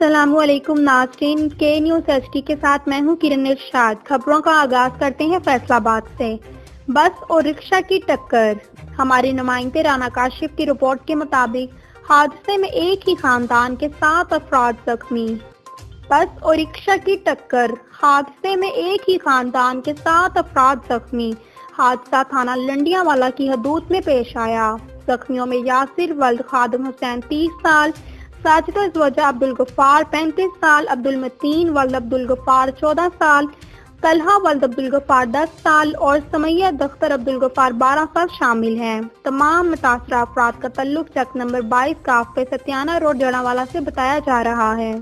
السلام علیکم ناظرین، کے نیوز ایچ ڈی کے ساتھ میں ہوں کرن ارشاد۔ خبروں کا آغاز کرتے ہیں فیصل آباد سے۔ بس اور رکشہ کی ٹکر۔ ہمارے نمائندے رانا کاشف کی رپورٹ کے مطابق حادثے میں ایک ہی خاندان کے 7 افراد زخمی۔ بس اور رکشہ کی ٹکر۔ حادثے میں ایک ہی خاندان کے 7 افراد زخمی۔ حادثہ تھانہ لنڈیا والا کی حدود میں پیش آیا۔ زخمیوں میں یاسر ولد خادم حسین 30 سال، ساجدہ زوجہ عبدالغفار 35 سال، عبدالمتین ولد عبدالغفار 14 سال، طلحہ ولد عبدالغفار 10 سال اور سمیہ دختر عبدالغفار 12 سال شامل ہیں۔ تمام متاثرہ افراد کا تعلق چک نمبر 22 کافے ستیانہ روڈ جڑاوالا سے بتایا جا رہا ہے۔